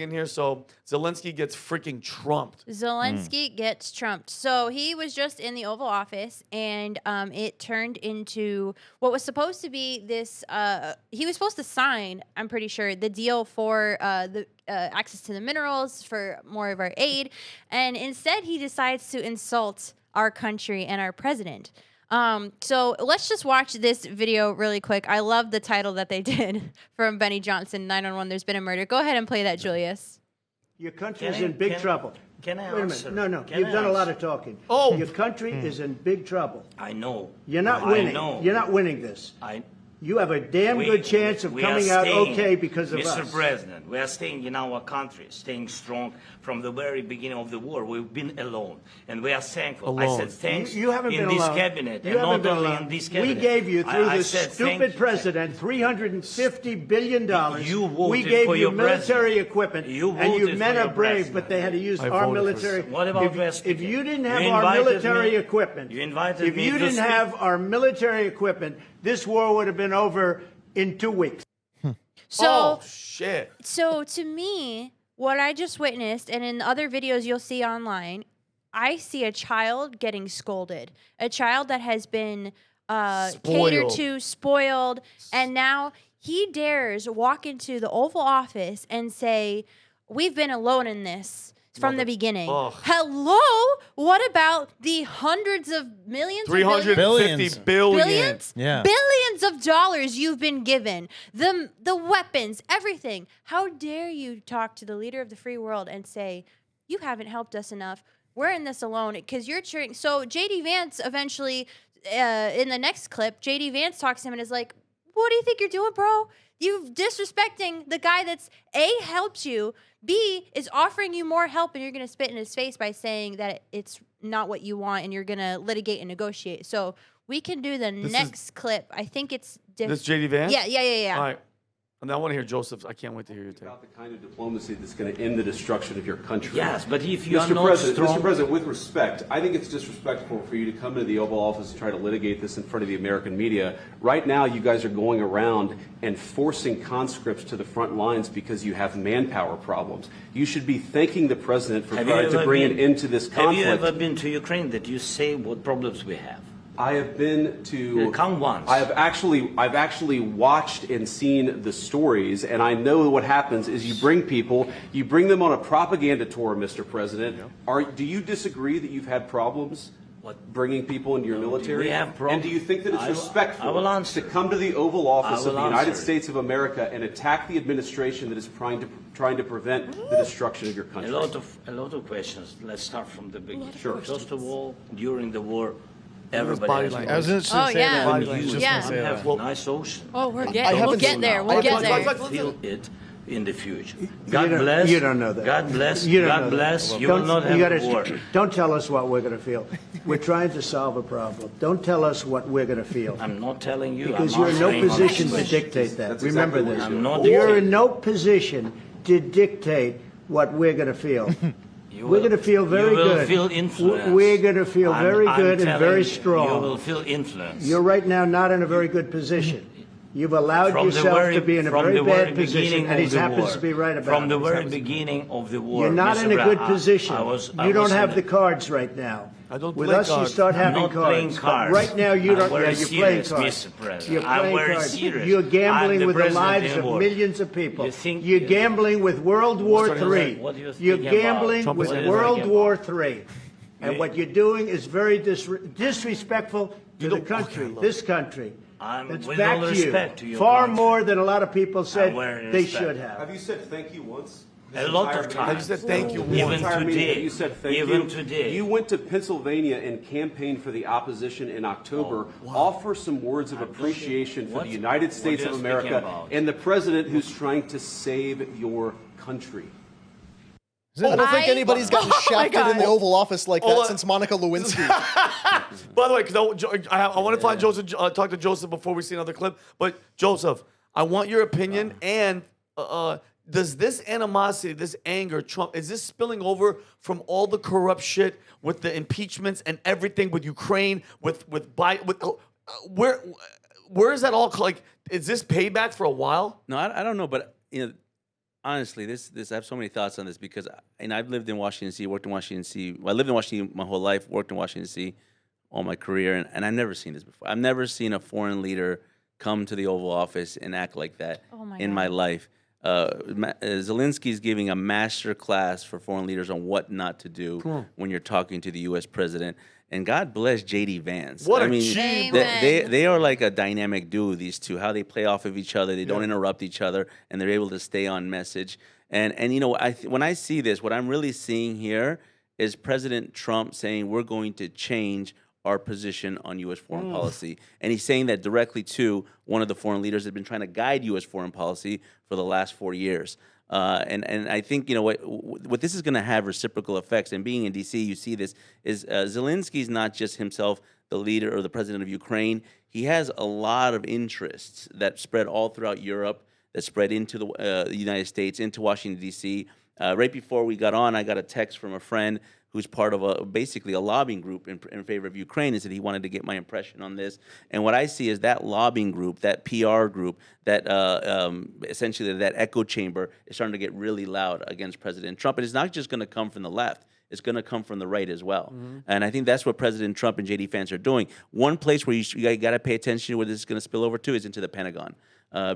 in here. So Zelenskyy gets freaking trumped. Zelenskyy gets trumped. So he was just in the Oval Office, and it turned into what was supposed to be this. He was supposed to sign, I'm pretty sure, the deal for the access to the minerals for more of our aid, and instead he decides to insult our country and our president. So let's just watch this video really quick. I love the title that they did from Benny Johnson, 911, There's Been a Murder. Go ahead and play that, Julius. Your country is in big trouble. Can I Wait a answer? minute. No. Can You've I done a lot answer? of talking. Oh. Your country is in big trouble. I know. You're not I winning. know. You're not winning this. You have a damn good chance of we are coming out staying, okay because of Mr. us. President, we are staying in our country, staying strong from the very beginning of the war. We've been alone, and we are thankful. I said thanks You haven't in been this alone. cabinet, You and haven't not been only alone. in this cabinet. We gave you, through I this said stupid you. president, $350 billion. You voted we gave for you your military president. equipment, You and you voted men for are your brave, president. but they had to use I our voted for military. What about if Vance? you didn't have You our invited military me. equipment, You invited if me you to didn't speak. have our military equipment, this war would have been over in 2 weeks. So, Oh, shit. So to me, what I just witnessed, and in other videos you'll see online, I see a child getting scolded, a child that has been catered to, spoiled, and now he dares walk into the Oval Office and say, "We've been alone in this." From the beginning. Ugh. Hello? What about the hundreds of millions? Or billions? 350 billion. Billions? Yeah. Billions of dollars you've been given. The weapons, everything. How dare you talk to the leader of the free world and say, you haven't helped us enough. We're in this alone because you're cheering. So J.D. Vance eventually, in the next clip, J.D. Vance talks to him and is like, what do you think you're doing, bro? You're disrespecting the guy that's A, helped you, B, is offering you more help, and you're going to spit in his face by saying that it's not what you want and you're going to litigate and negotiate. So we can do the next clip. I think it's different. This JD Vance? Yeah. All right. And I want to hear Joseph's. I can't wait to hear your take. About the kind of diplomacy that's going to end the destruction of your country. Yes, but if you are Mr. not President, strong... Mr. President, with respect, I think it's disrespectful for you to come into the Oval Office and try to litigate this in front of the American media. Right now, you guys are going around and forcing conscripts to the front lines because you have manpower problems. You should be thanking the President for trying to bring an end to this conflict. Have you ever been to Ukraine that you say what problems we have? I have been to. Come once. I've actually watched and seen the stories, and I know what happens is you bring them on a propaganda tour, Mr. President. Do you disagree that you've had problems bringing people into your military? We have problems. And do you think that it's respectful I will answer. to come to the Oval Office of the United answer. States of America and attack the administration that is trying to prevent the destruction of your country? A lot of questions. Let's start from the beginning. Sure. First of all, during the war, everybody has I was just Oh, going to say yeah. that. Yeah. I was just Yeah. gonna say have that. a nice ocean. Oh, we'll haven't get there. seen We'll that. get there. Feel it in the future. You God don't- bless. you don't know that. God bless. You don't know God that. bless. You will not have a war. Don't tell us what we're going to feel. We're trying to solve a problem. Don't tell us what we're going to feel. I'm not telling you. Because I'm you're in no answering position to honestly. dictate that. That's Remember exactly this. what I'm not You're dictating. in no position to dictate what we're going to feel. You We're will- going to feel very you will good. Feel influence. We're going to feel very good and telling very you, strong. You will feel influence. You're right now not in a very good position. You've allowed From the yourself very- to be in a from very the bad very position, beginning and he of the happens war. to be right about From the it. very beginning of the war. You're not Mr. in a good Brown, position. I You was don't have in the cards right now. I don't With play us, cards. you start I'm having not playing cards. But cards. right now, you I'm don't. very Yeah, you're playing serious, cards. Mr. President. You're I'm playing very cards. serious. You're I'm gambling the with the president lives in of war. millions of people. You think- You're gambling with World War starting to III. learn. What are you You're thinking about? gambling Trump with is World thinking War about? III. And You- what you're doing is very disrespectful to the don't- country, okay, look. this country. I'm It's with back all to respect you. to your Far country. more than a lot of people said very they respect. should have. Have you said thank you once? A lot of I times. just said thank you Even once. Entire meeting, today. you said thank Even you. today. You went to Pennsylvania and campaigned for the opposition in October. Offer some words of appreciation for What- the United what States are of you America speaking about? and the president who's trying to save your country. I don't think I- anybody's gotten Oh my shafted in the God. Oval Office like Hold that on. since Monica Lewinsky. By the way, because I want to find Joseph, talk to Joseph before we see another clip. But Joseph, I want your opinion. And does this animosity, this anger, Trump, is this spilling over from all the corrupt shit with the impeachments and everything with Ukraine, with Biden? Where is that all? Like, is this payback for a while? No, I don't know, but you know, honestly, this I have so many thoughts on this because I've lived in Washington D.C., worked in Washington D.C. Well, I lived in Washington my whole life, worked in Washington D.C. all my career, and I've never seen this before. I've never seen a foreign leader come to the Oval Office and act like that in my life. Zelensky is giving a master class for foreign leaders on what not to do when you're talking to the U.S. president. And God bless J.D. Vance. What I a mean, G, they are like a dynamic duo, these two, how they play off of each other. They don't interrupt each other, and they're able to stay on message. And you know, when I see this, what I'm really seeing here is President Trump saying we're going to change our position on U.S. foreign policy. And he's saying that directly to one of the foreign leaders that have been trying to guide U.S. foreign policy for the last 4 years. And I think, you know, what this is going to have reciprocal effects. And being in D.C., you see this, is Zelensky's not just himself the leader or the president of Ukraine. He has a lot of interests that spread all throughout Europe, that spread into the United States, into Washington, D.C. Right before we got on, I got a text from a friend who's part of basically a lobbying group in favor of Ukraine, and said he wanted to get my impression on this. And what I see is that lobbying group, that PR group, that essentially that echo chamber is starting to get really loud against President Trump. And it's not just going to come from the left. It's going to come from the right as well. And I think that's what President Trump and J.D. Vance are doing. One place where you got to pay attention to where this is going to spill over to is into the Pentagon.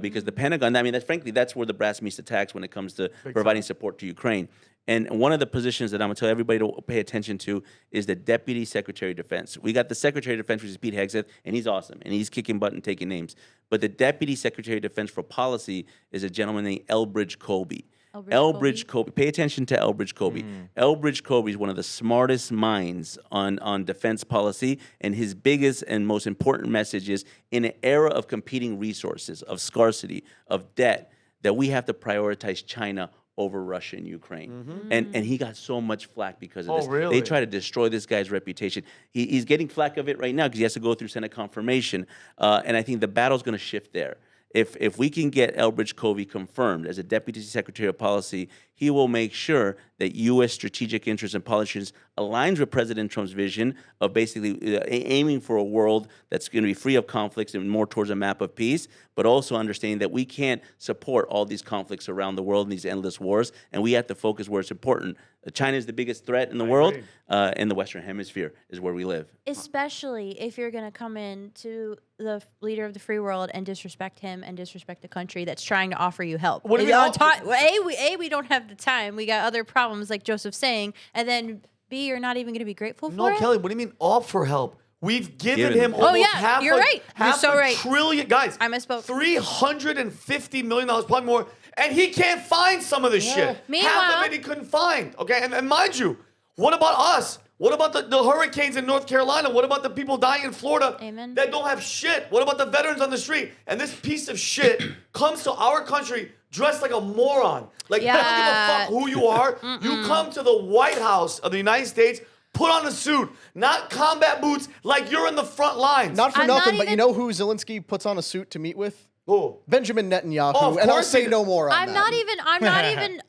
Because the Pentagon, I mean, frankly, that's where the brass meets the tacks when it comes to providing support to Ukraine. And one of the positions that I'm going to tell everybody to pay attention to is the Deputy Secretary of Defense. We got the Secretary of Defense, which is Pete Hegseth, and he's awesome, and he's kicking butt and taking names. But the Deputy Secretary of Defense for Policy is a gentleman named Elbridge Colby. Elbridge Colby. Pay attention to Elbridge Colby. Elbridge Colby is one of the smartest minds on defense policy, and his biggest and most important message is, in an era of competing resources, of scarcity, of debt, that we have to prioritize China over Russia and Ukraine. And he got so much flack because of this. Really? They try to destroy this guy's reputation. He's getting flack of it right now because he has to go through Senate confirmation. And I think the battle's going to shift there. If we can get Elbridge Colby confirmed as a Deputy Secretary of Policy, he will make sure that U.S. strategic interests and politics aligns with President Trump's vision of basically aiming for a world that's going to be free of conflicts and more towards a map of peace, but also understanding that we can't support all these conflicts around the world and these endless wars, and we have to focus where it's important. China is the biggest threat in the world, and the Western Hemisphere is where we live. Especially if you're going to come in to the leader of the free world and disrespect him and disrespect the country that's trying to offer you help. What do you mean? We don't have the time. We got other problems, like Joseph's saying. And then B, you're not even going to be grateful for it? Kelly, what do you mean offer help? We've given him him. almost half you're right. You're half so a right. trillion. Guys, I misspoke. $350 million, probably more. And he can't find some of this shit. Meanwhile, half of it he couldn't find. Okay, and mind you, what about us? What about the hurricanes in North Carolina? What about the people dying in Florida that don't have shit? What about the veterans on the street? And this piece of shit comes to our country dressed like a moron. Like, I don't give a fuck who you are. You come to the White House of the United States, put on a suit, not combat boots, like you're in the front lines. Not for nothing, but you know who Zelensky puts on a suit to meet with? Who? Benjamin Netanyahu. Oh, and I'll say no more on that.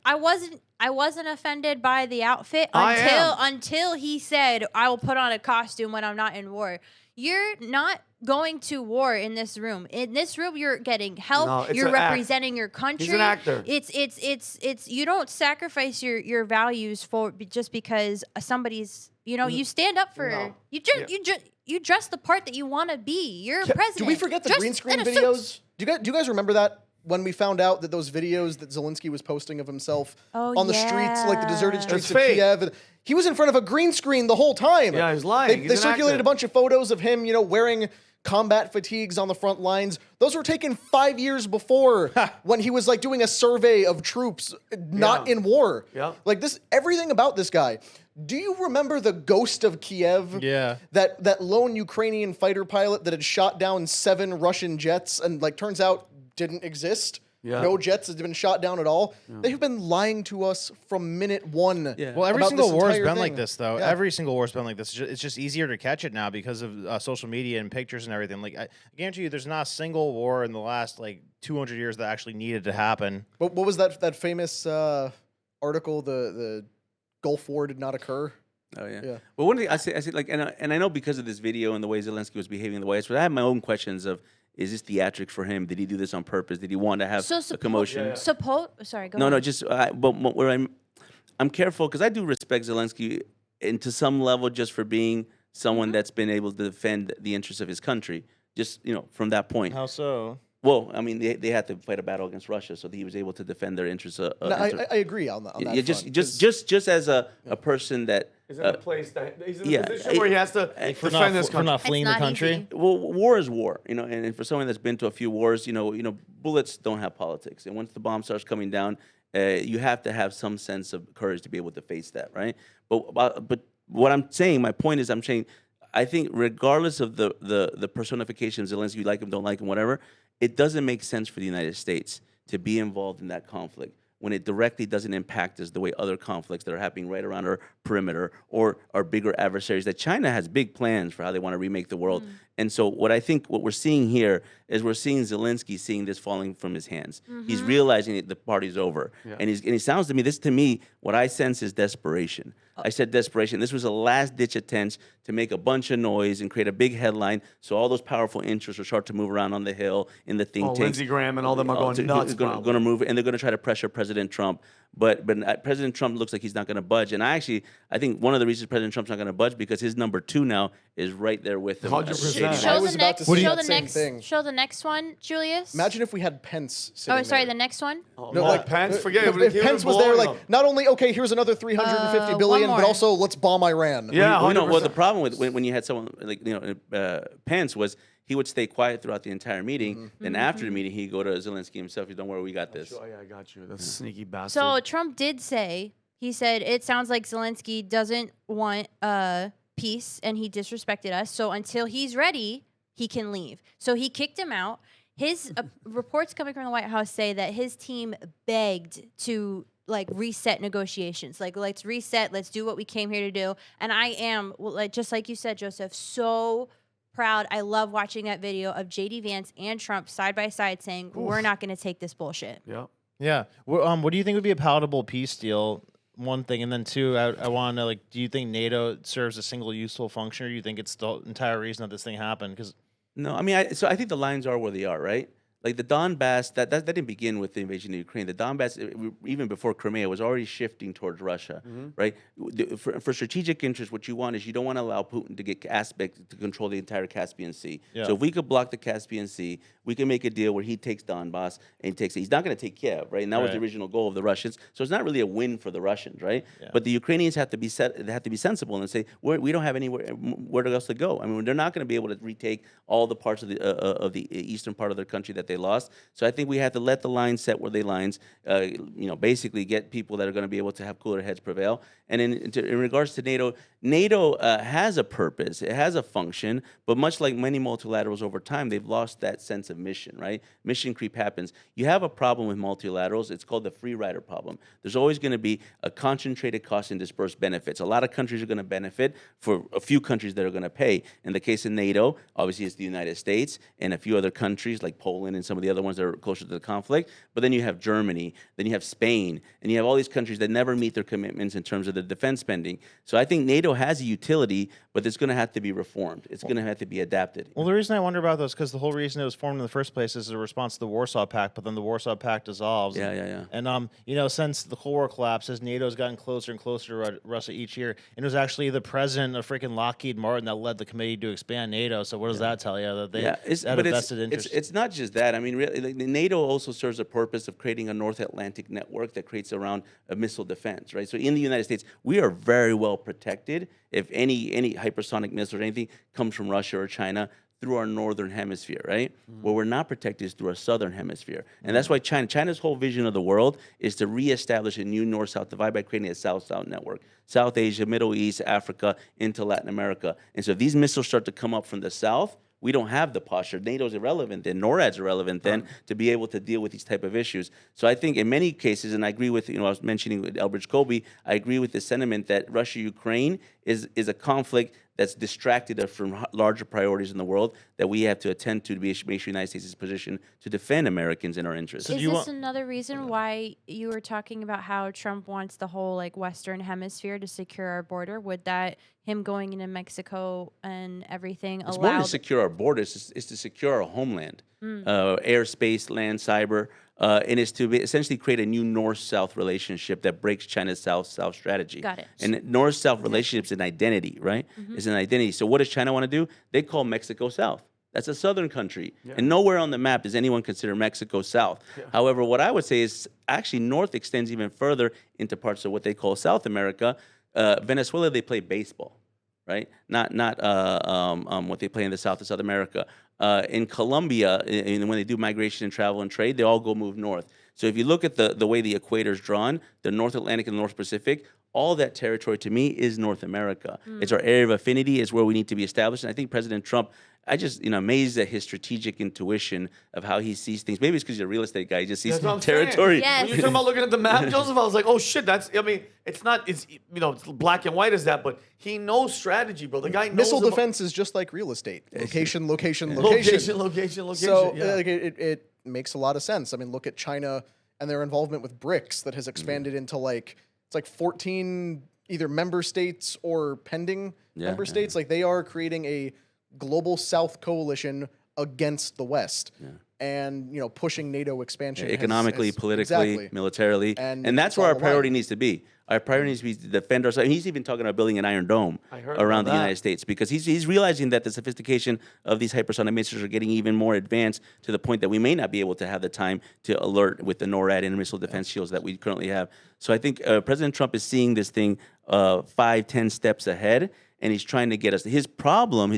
I wasn't offended by the outfit until he said, I will put on a costume when I'm not in war. You're not going to war in this room. In this room, you're getting help. No, it's you're an representing your country. He's an actor. It's you don't sacrifice your values for just because somebody's, you stand up for you dress the part that you want to be. You're a president. Do we forget the green screen videos? Do you guys remember that? When we found out that those videos that Zelensky was posting of himself on the streets, like the deserted streets of Kiev, and he was in front of a green screen the whole time. Yeah, he's lying. They circulated a bunch of photos of him, wearing combat fatigues on the front lines. Those were taken 5 years before when he was like doing a survey of troops not in war. Yeah. Like this, everything about this guy. Do you remember the ghost of Kiev? Yeah. That lone Ukrainian fighter pilot that had shot down 7 Russian jets and turns out didn't exist. Yeah. No jets had been shot down at all. Yeah. They have been lying to us from minute one. Yeah. Well, every single war has been like this, though. Yeah. Every single war has been like this. It's just easier to catch it now because of social media and pictures and everything. Like, I guarantee you, there's not a single war in the last 200 years that actually needed to happen. But what was that famous article? The Gulf War did not occur. Oh yeah. Well, one thing I say and I know because of this video and the way Zelensky was behaving in the White House, but I have my own questions of, is this theatrics for him? Did he do this on purpose? Did he want to have a commotion? Sorry, go No, ahead. no, just but where I'm careful because I do respect Zelensky, and to some level, just for being someone that's been able to defend the interests of his country. Just from that point. How so? Well, I mean, they had to fight a battle against Russia, so he was able to defend their interests. No, I agree on that. Yeah, just as a person that He's in a place that he's in a position where he has to defend this For country. not fleeing the not country. easy. well, war is war, and for someone that's been to a few wars, bullets don't have politics, and once the bomb starts coming down, you have to have some sense of courage to be able to face that, right? But what I'm saying, my point is, I'm saying, I think regardless of the personification of Zelensky, you like him, don't like him, whatever, it doesn't make sense for the United States to be involved in that conflict when it directly doesn't impact us the way other conflicts that are happening right around our perimeter or our bigger adversaries. That China has big plans for how they want to remake the world. And so what we're seeing here is we're seeing Zelensky seeing this falling from his hands. He's realizing that the party's over. And he sounds to me, what I sense is desperation. I said desperation. This was a last-ditch attempt to make a bunch of noise and create a big headline so all those powerful interests will start to move around on the Hill in the think tanks. Lindsey Graham and all them are going nuts. Going to move, and they're going to try to pressure President Trump. But President Trump looks like he's not going to budge. And I think one of the reasons President Trump's not going to budge because his number 2 now is right there with him. 100%. Show the next one, Julius. Imagine if we had Pence sitting sorry, there. the next one. Pence, forget it. If Pence was there, like, not only, okay, here's another $350 billion, one but more. also let's bomb Iran. Yeah, Well, the problem with when you had someone like Pence was he would stay quiet throughout the entire meeting. Then after the meeting, he'd go to Zelensky himself. Don't worry, we got this. Oh, yeah, I got you. That's sneaky bastard. So Trump did say, he said, it sounds like Zelensky doesn't want peace and he disrespected us. So until he's ready, he can leave. So he kicked him out. His reports coming from the White House say that his team begged to reset negotiations. Let's reset. Let's do what we came here to do. And I am, just like you said, Joseph, so proud. I love watching that video of JD Vance and Trump side by side saying, we're not going to take this bullshit. Yeah. Yeah. What do you think would be a palatable peace deal? One thing, and then 2, I want to know, do you think NATO serves a single useful function, or do you think it's the entire reason that this thing happened? Because No, I mean, so I think the lines are where they are, right? Like the Donbass, that didn't begin with the invasion of Ukraine. The Donbass, even before Crimea, was already shifting towards Russia, right? For strategic interests, what you want is you don't want to allow Putin to get aspect to control the entire Caspian Sea. Yeah. So if we could block the Caspian Sea, we can make a deal where he takes Donbass and he's not going to take Kiev, right? And that was the original goal of the Russians. So it's not really a win for the Russians, right? Yeah. But the Ukrainians have to be sensible and say we don't have anywhere where else to go. I mean, they're not going to be able to retake all the parts of the eastern part of their country that they lost. So I think we have to let the lines set where they lines, basically get people that are going to be able to have cooler heads prevail. And in regards to NATO, NATO has a purpose. It has a function, but much like many multilaterals over time, they've lost that sense of mission, right? Mission creep happens. You have a problem with multilaterals. It's called the free rider problem. There's always going to be a concentrated cost and dispersed benefits. A lot of countries are going to benefit for a few countries that are going to pay. In the case of NATO, obviously it's the United States and a few other countries like Poland and some of the other ones that are closer to the conflict. But then you have Germany, then you have Spain, and you have all these countries that never meet their commitments in terms of their defense spending. So I think NATO has a utility, but it's going to have to be reformed. It's going to have to be adapted. Well, the reason I wonder about this is because the whole reason it was formed in the first place is a response to the Warsaw Pact, but then the Warsaw Pact dissolves. Yeah. And since the Cold War collapses, NATO's gotten closer and closer to Russia each year. And it was actually the president of freaking Lockheed Martin that led the committee to expand NATO. So what does that tell you? That they had a vested interest. It's not just that. I mean, really, NATO also serves a purpose of creating a North Atlantic network that creates around a missile defense, right? So in the United States, we are very well protected if any hypersonic missile or anything comes from Russia or China through our northern hemisphere, right? Where we're not protected is through our southern hemisphere. And that's why China's whole vision of the world is to reestablish a new north-south divide by creating a south-south network. South Asia, Middle East, Africa, into Latin America. And so if these missiles start to come up from the south, we don't have the posture. NATO's irrelevant then, NORAD's irrelevant then to be able to deal with these type of issues. So I think in many cases, and I agree with, I was mentioning with Elbridge Colby, I agree with the sentiment that Russia-Ukraine is a conflict that's distracted us from larger priorities in the world that we have to attend to make sure the United States is positioned to defend Americans and our interests. Is this another reason why you were talking about how Trump wants the whole like Western Hemisphere to secure our border? Would that him going into Mexico and everything It's allow? more to secure our borders. It's to secure our homeland, airspace, land, cyber, and it's to essentially create a new North-South relationship that breaks China's South-South strategy. Got it. And North-South relationship is an identity, right? It's an identity. So what does China want to do? They call Mexico South. That's a southern country. And nowhere on the map does anyone consider Mexico South. However, what I would say is actually North extends even further into parts of what they call South America. Venezuela, they play baseball, right? Not what they play in the South of South America. In Colombia, when they do migration and travel and trade, they all go move north. So if you look at the way the equator is drawn, the North Atlantic and the North Pacific, all that territory to me is North America. It's our area of affinity, is where we need to be established. And I think President Trump, I just amazed at his strategigic intuition of how he sees things. Maybe it's because he's a real estate guy. He just sees territory. Yes. When you're talking about looking at the map, Joseph, I was like, oh shit, it's not, it's black and white as that, but he knows strategy, bro. The guy knows Missile defense is just like real estate. Location, location, location. Location. So it makes a lot of sense. I mean, look at China and their involvement with BRICS that has expanded into it's like 14 either member states or pending member states. Like they are creating a global South coalition against the West. And pushing NATO expansion economically, politically, militarily, and that's where our priority needs to be. Our priority needs to be to defend ourselves. He's even talking about building an Iron Dome around the United States because he's realizing that the sophistication of these hypersonic missiles are getting even more advanced to the point that we may not be able to have the time to alert with the NORAD and missile defense shields that we currently have. So I think President Trump is seeing this thing 5-10 steps ahead, and he's trying to get us. His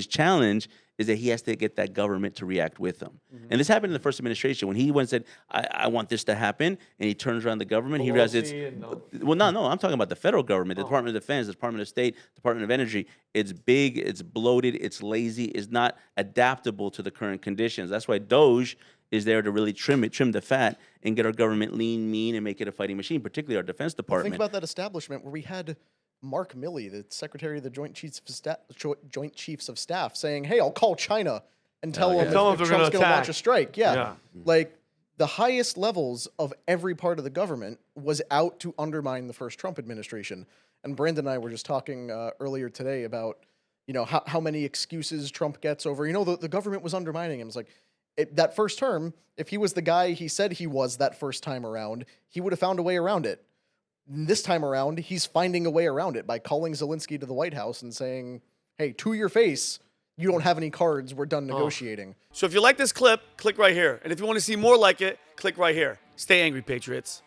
challenge is that he has to get that government to react with him. And this happened in the first administration when he went and said, I want this to happen, and he turns around the government, he realizes I'm talking about the federal government, the Department of Defense, the Department of State, Department of Energy. It's big, it's bloated, it's lazy, it's not adaptable to the current conditions. That's why DOGE is there to really trim the fat and get our government lean, mean, and make it a fighting machine, particularly our Defense Department. Think about that establishment where we had Mark Milley, the Secretary of the Joint Chiefs of Staff, saying, "Hey, I'll call China and tell them if Trump's going to launch a strike." Like the highest levels of every part of the government was out to undermine the first Trump administration. And Brandon and I were just talking earlier today about how many excuses Trump gets over the government was undermining him. It's like that first term, if he was the guy he said he was that first time around, he would have found a way around it. This time around, he's finding a way around it by calling Zelenskyy to the White House and saying, hey, to your face, you don't have any cards. We're done negotiating. So if you like this clip, click right here. And if you want to see more like it, click right here. Stay angry, Patriots.